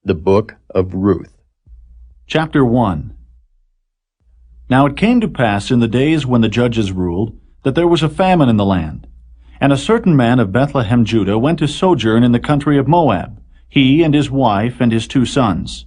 The Book of Ruth. Chapter 1. Now it came to pass in the days when the judges ruled, that there was a famine in the land. And a certain man of Bethlehem, Judah, went to sojourn in the country of Moab, he and his wife and his 2 sons.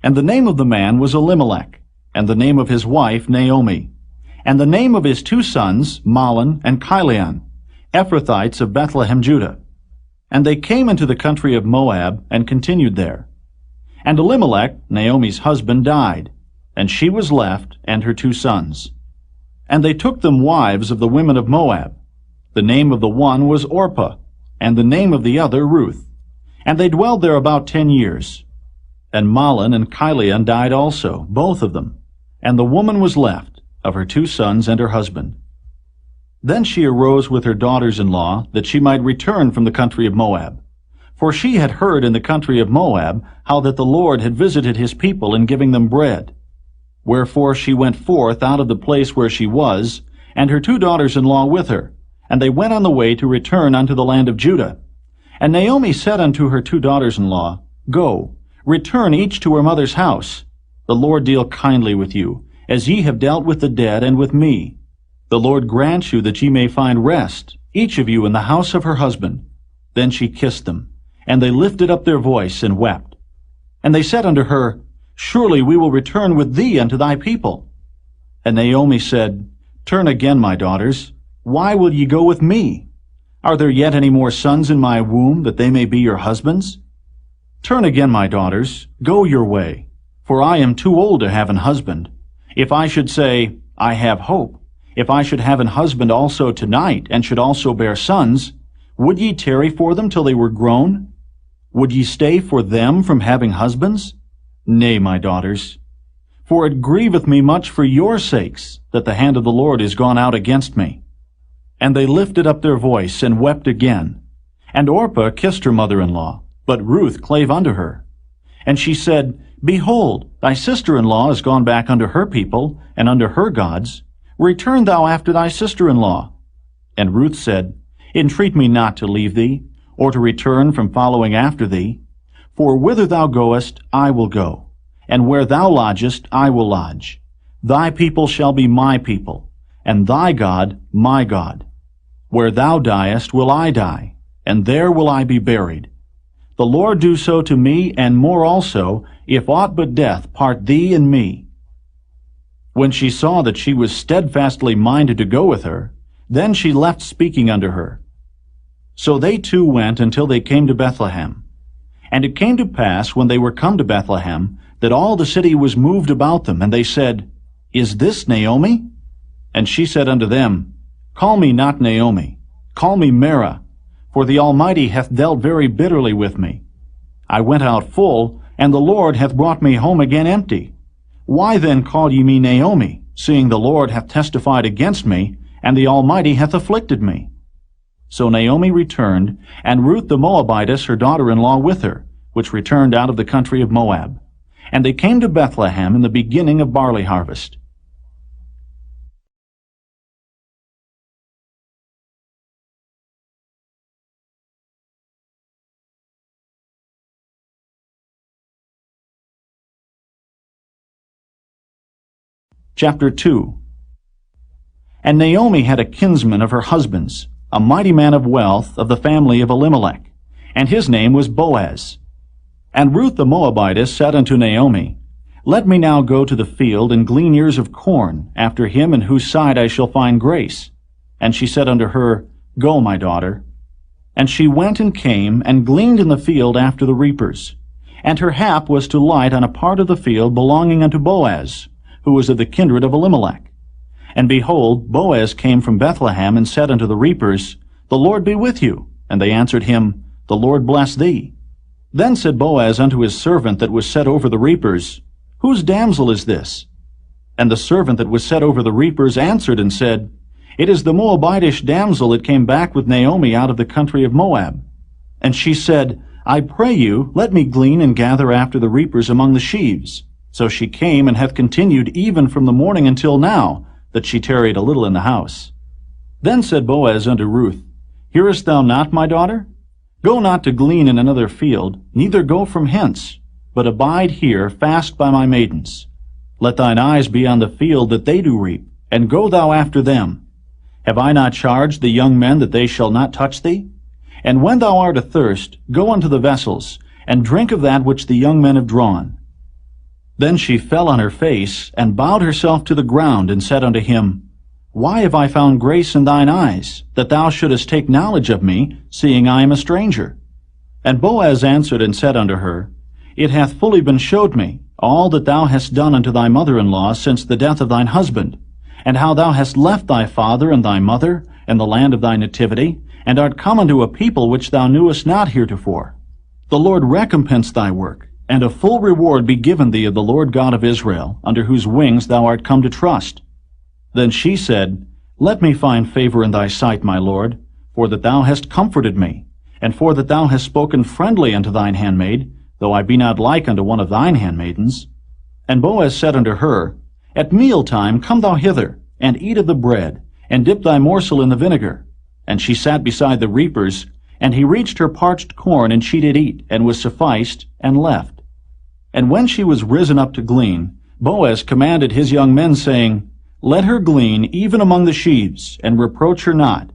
And the name of the man was Elimelech, and the name of his wife Naomi, and the name of his 2 sons Mahlon and Chilion, Ephrathites of Bethlehem, Judah. And they came into the country of Moab, and continued there. And Elimelech, Naomi's husband, died, and she was left, and her 2 sons. And they took them wives of the women of Moab. The name of the one was Orpah, and the name of the other Ruth. And they dwelled there about 10 years. And Mahlon and Chilion died also, both of them. And the woman was left, of her 2 sons and her husband. Then she arose with her daughters-in-law, that she might return from the country of Moab. For she had heard in the country of Moab how that the Lord had visited his people in giving them bread. Wherefore she went forth out of the place where she was, and her 2 daughters-in-law with her, and they went on the way to return unto the land of Judah. And Naomi said unto her 2 daughters-in-law, Go, return each to her mother's house. The Lord deal kindly with you, as ye have dealt with the dead and with me. The Lord grant you that ye may find rest, each of you in the house of her husband. Then she kissed them, and they lifted up their voice and wept. And they said unto her, Surely we will return with thee unto thy people. And Naomi said, Turn again, my daughters. Why will ye go with me? Are there yet any more sons in my womb, that they may be your husbands? Turn again, my daughters, go your way, for I am too old to have an husband. If I should say, I have hope, if I should have an husband also tonight, and should also bear sons, would ye tarry for them till they were grown? Would ye stay for them from having husbands? Nay, my daughters. For it grieveth me much for your sakes, that the hand of the Lord is gone out against me. And they lifted up their voice, and wept again. And Orpah kissed her mother-in-law, but Ruth clave unto her. And she said, Behold, thy sister-in-law is gone back unto her people, and unto her gods. Return thou after thy sister-in-law. And Ruth said, Entreat me not to leave thee, or to return from following after thee. For whither thou goest, I will go, and where thou lodgest, I will lodge. Thy people shall be my people, and thy God my God. Where thou diest will I die, and there will I be buried. The Lord do so to me, and more also, if aught but death part thee and me. When she saw that she was steadfastly minded to go with her, then she left speaking unto her. So they 2 went until they came to Bethlehem. And it came to pass, when they were come to Bethlehem, that all the city was moved about them, and they said, Is this Naomi? And she said unto them, Call me not Naomi, call me Mara, for the Almighty hath dealt very bitterly with me. I went out full, and the Lord hath brought me home again empty. Why then call ye me Naomi, seeing the Lord hath testified against me, and the Almighty hath afflicted me? So Naomi returned, and Ruth the Moabitess her daughter-in-law with her, which returned out of the country of Moab. And they came to Bethlehem in the beginning of barley harvest. Chapter 2. And Naomi had a kinsman of her husband's, a mighty man of wealth, of the family of Elimelech, and his name was Boaz. And Ruth the Moabitess said unto Naomi, Let me now go to the field, and glean ears of corn, after him in whose side I shall find grace. And she said unto her, Go, my daughter. And she went and came, and gleaned in the field after the reapers. And her hap was to light on a part of the field belonging unto Boaz, who was of the kindred of Elimelech. And behold, Boaz came from Bethlehem, and said unto the reapers, The Lord be with you. And they answered him, The Lord bless thee. Then said Boaz unto his servant that was set over the reapers, Whose damsel is this? And the servant that was set over the reapers answered and said, It is the Moabitish damsel that came back with Naomi out of the country of Moab. And she said, I pray you, let me glean and gather after the reapers among the sheaves. So she came, and hath continued even from the morning until now, that she tarried a little in the house. Then said Boaz unto Ruth, Hearest thou not, my daughter? Go not to glean in another field, neither go from hence. but abide here fast by my maidens. Let thine eyes be on the field that they do reap, and go thou after them. Have I not charged the young men that they shall not touch thee? And when thou art athirst, go unto the vessels, and drink of that which the young men have drawn. Then she fell on her face, and bowed herself to the ground, and said unto him, Why have I found grace in thine eyes, that thou shouldest take knowledge of me, seeing I am a stranger? And Boaz answered and said unto her, It hath fully been showed me, all that thou hast done unto thy mother-in-law since the death of thine husband, and how thou hast left thy father and thy mother, and the land of thy nativity, and art come unto a people which thou knewest not heretofore. The Lord recompense thy work, and a full reward be given thee of the Lord God of Israel, under whose wings thou art come to trust. Then she said, Let me find favor in thy sight, my Lord, for that thou hast comforted me, and for that thou hast spoken friendly unto thine handmaid, though I be not like unto one of thine handmaidens. And Boaz said unto her, At mealtime come thou hither, and eat of the bread, and dip thy morsel in the vinegar. And she sat beside the reapers, and he reached her parched corn, and she did eat, and was sufficed, and left. And when she was risen up to glean, Boaz commanded his young men, saying, Let her glean even among the sheaves, and reproach her not.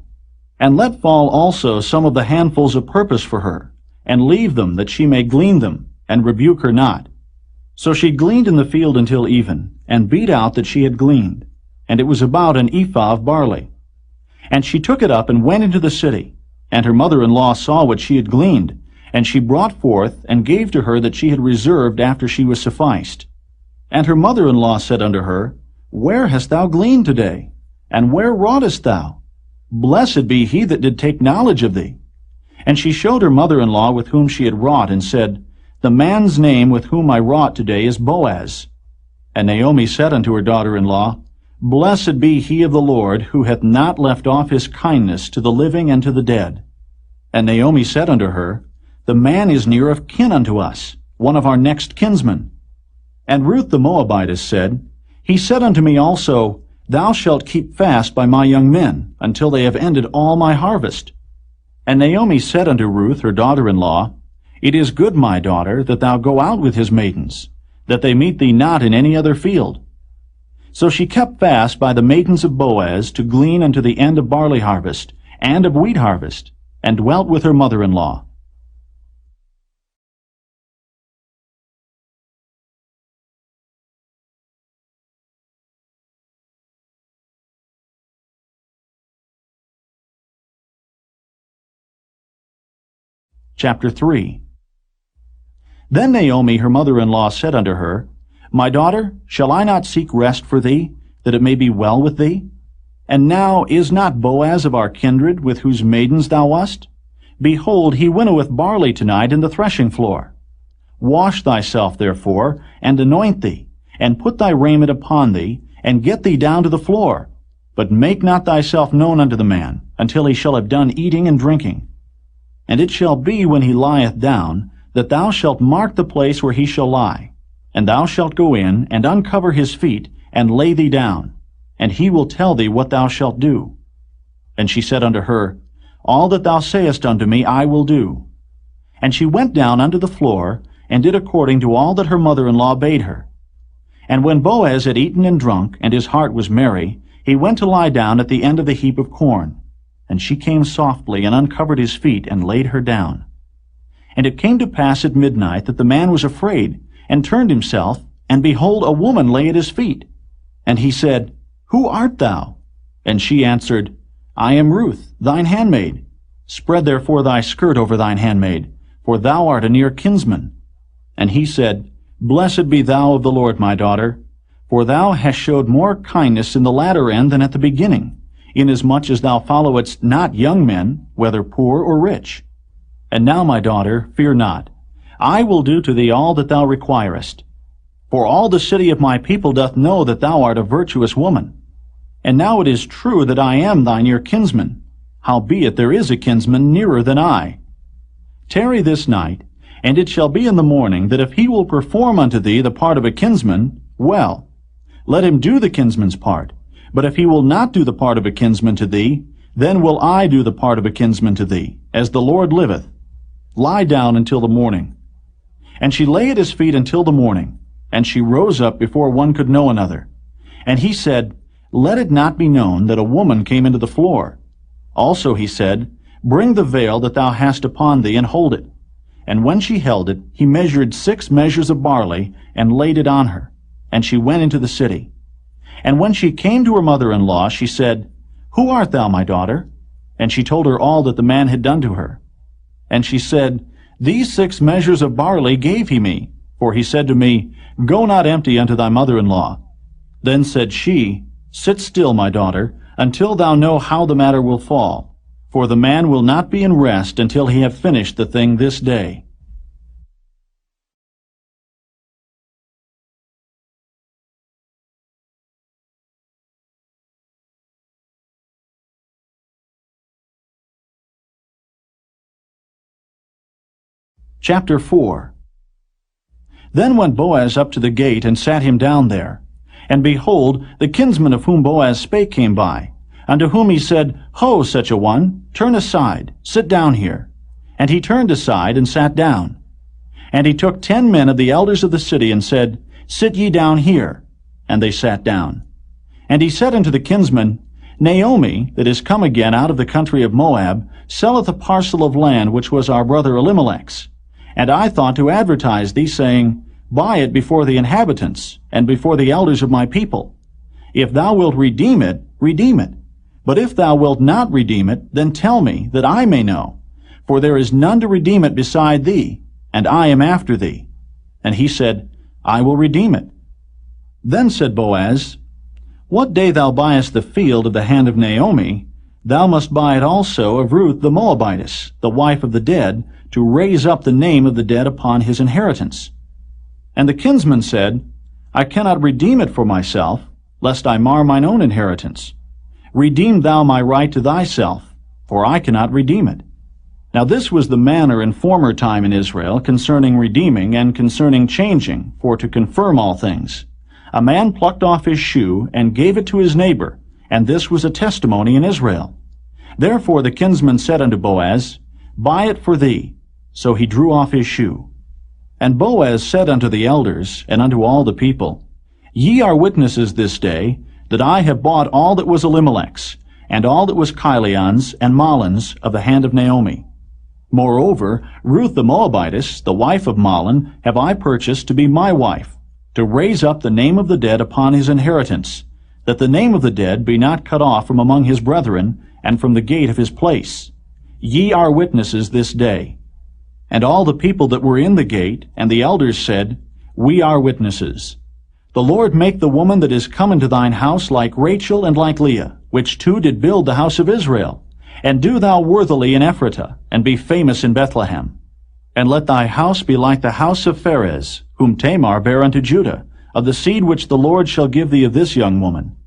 And let fall also some of the handfuls of purpose for her, and leave them, that she may glean them, and rebuke her not. So she gleaned in the field until even, and beat out that she had gleaned, and it was about an ephah of barley. And she took it up and went into the city, and her mother-in-law saw what she had gleaned, and she brought forth and gave to her that she had reserved after she was sufficed. And her mother-in-law said unto her, Where hast thou gleaned today? And where wroughtest thou? Blessed be he that did take knowledge of thee. And she showed her mother-in-law with whom she had wrought, and said, The man's name with whom I wrought today is Boaz. And Naomi said unto her daughter-in-law, Blessed be he of the Lord, who hath not left off his kindness to the living and to the dead. And Naomi said unto her, The man is near of kin unto us, one of our next kinsmen. And Ruth the Moabitess said, He said unto me also, Thou shalt keep fast by my young men, until they have ended all my harvest. And Naomi said unto Ruth her daughter-in-law, It is good, my daughter, that thou go out with his maidens, that they meet thee not in any other field. So she kept fast by the maidens of Boaz to glean unto the end of barley harvest, and of wheat harvest, and dwelt with her mother-in-law. Chapter 3. Then Naomi her mother-in-law said unto her, My daughter, shall I not seek rest for thee, that it may be well with thee? And now is not Boaz of our kindred, with whose maidens thou wast? Behold, he winnoweth barley tonight in the threshing floor. Wash thyself therefore, and anoint thee, and put thy raiment upon thee, and get thee down to the floor. But make not thyself known unto the man, until he shall have done eating and drinking. And it shall be when he lieth down, that thou shalt mark the place where he shall lie. And thou shalt go in, and uncover his feet, and lay thee down. And he will tell thee what thou shalt do. And she said unto her, All that thou sayest unto me I will do. And she went down unto the floor, and did according to all that her mother-in-law bade her. And when Boaz had eaten and drunk, and his heart was merry, he went to lie down at the end of the heap of corn. And she came softly, and uncovered his feet, and laid her down. And it came to pass at midnight that the man was afraid, and turned himself, and behold, a woman lay at his feet. And he said, Who art thou? And she answered, I am Ruth, thine handmaid. Spread therefore thy skirt over thine handmaid, for thou art a near kinsman. And he said, Blessed be thou of the Lord, my daughter, for thou hast showed more kindness in the latter end than at the beginning, inasmuch as thou followedst not young men, whether poor or rich. And now, my daughter, fear not. I will do to thee all that thou requirest. For all the city of my people doth know that thou art a virtuous woman. And now it is true that I am thy near kinsman, howbeit there is a kinsman nearer than I. Tarry this night, and it shall be in the morning, that if he will perform unto thee the part of a kinsman, well, let him do the kinsman's part. But if he will not do the part of a kinsman to thee, then will I do the part of a kinsman to thee, as the Lord liveth. Lie down until the morning. And she lay at his feet until the morning, and she rose up before one could know another. And he said, Let it not be known that a woman came into the floor. Also he said, Bring the veil that thou hast upon thee, and hold it. And when she held it, he measured 6 measures of barley, and laid it on her. And she went into the city. And when she came to her mother-in-law, she said, Who art thou, my daughter? And she told her all that the man had done to her. And she said, These 6 measures of barley gave he me, for he said to me, Go not empty unto thy mother-in-law. Then said she, Sit still, my daughter, until thou know how the matter will fall. For the man will not be in rest until he have finished the thing this day. Chapter 4. Then went Boaz up to the gate, and sat him down there. And behold, the kinsman of whom Boaz spake came by, unto whom he said, Ho, such a one, turn aside, sit down here. And he turned aside, and sat down. And he took 10 men of the elders of the city, and said, Sit ye down here. And they sat down. And he said unto the kinsman, Naomi, that is come again out of the country of Moab, selleth a parcel of land which was our brother Elimelech's. And I thought to advertise thee, saying, Buy it before the inhabitants, and before the elders of my people. If thou wilt redeem it, redeem it. But if thou wilt not redeem it, then tell me, that I may know. For there is none to redeem it beside thee, and I am after thee. And he said, I will redeem it. Then said Boaz, What day thou buyest the field of the hand of Naomi, thou must buy it also of Ruth the Moabitess, the wife of the dead, to raise up the name of the dead upon his inheritance. And the kinsman said, I cannot redeem it for myself, lest I mar mine own inheritance. Redeem thou my right to thyself, for I cannot redeem it. Now this was the manner in former time in Israel concerning redeeming and concerning changing, for to confirm all things. A man plucked off his shoe and gave it to his neighbor, and this was a testimony in Israel. Therefore the kinsman said unto Boaz, Buy it for thee. So he drew off his shoe. And Boaz said unto the elders, and unto all the people, Ye are witnesses this day, that I have bought all that was Elimelech's, and all that was Chilion's and Mahlon's of the hand of Naomi. Moreover, Ruth the Moabitess, the wife of Mahlon, have I purchased to be my wife, to raise up the name of the dead upon his inheritance, that the name of the dead be not cut off from among his brethren, and from the gate of his place. Ye are witnesses this day. And all the people that were in the gate, and the elders said, We are witnesses. The Lord make the woman that is come into thine house like Rachel and like Leah, which two did build the house of Israel. And do thou worthily in Ephratah, and be famous in Bethlehem. And let thy house be like the house of Pharez, whom Tamar bare unto Judah, of the seed which the Lord shall give thee of this young woman.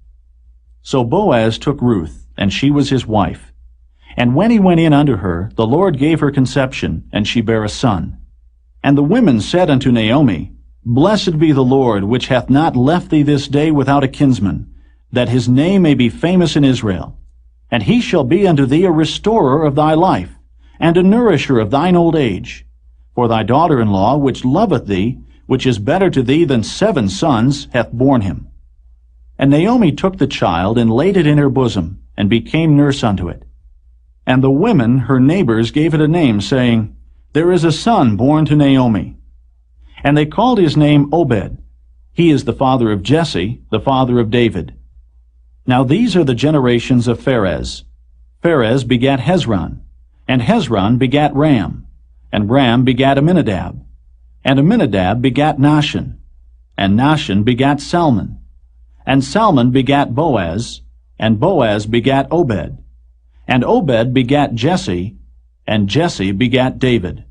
So Boaz took Ruth, and she was his wife. And when he went in unto her, the Lord gave her conception, and she bare a son. And the women said unto Naomi, Blessed be the Lord, which hath not left thee this day without a kinsman, that his name may be famous in Israel. And he shall be unto thee a restorer of thy life, and a nourisher of thine old age. For thy daughter-in-law, which loveth thee, which is better to thee than 7 sons, hath borne him. And Naomi took the child, and laid it in her bosom, and became nurse unto it. And the women, her neighbors, gave it a name, saying, There is a son born to Naomi. And they called his name Obed. He is the father of Jesse, the father of David. Now these are the generations of Pharez. Pharez begat Hezron, and Hezron begat Ram, and Ram begat Amminadab, and Amminadab begat Nahshon, and Nahshon begat Salmon, and Salmon begat Boaz, and Boaz begat Obed, and Obed begat Jesse, and Jesse begat David.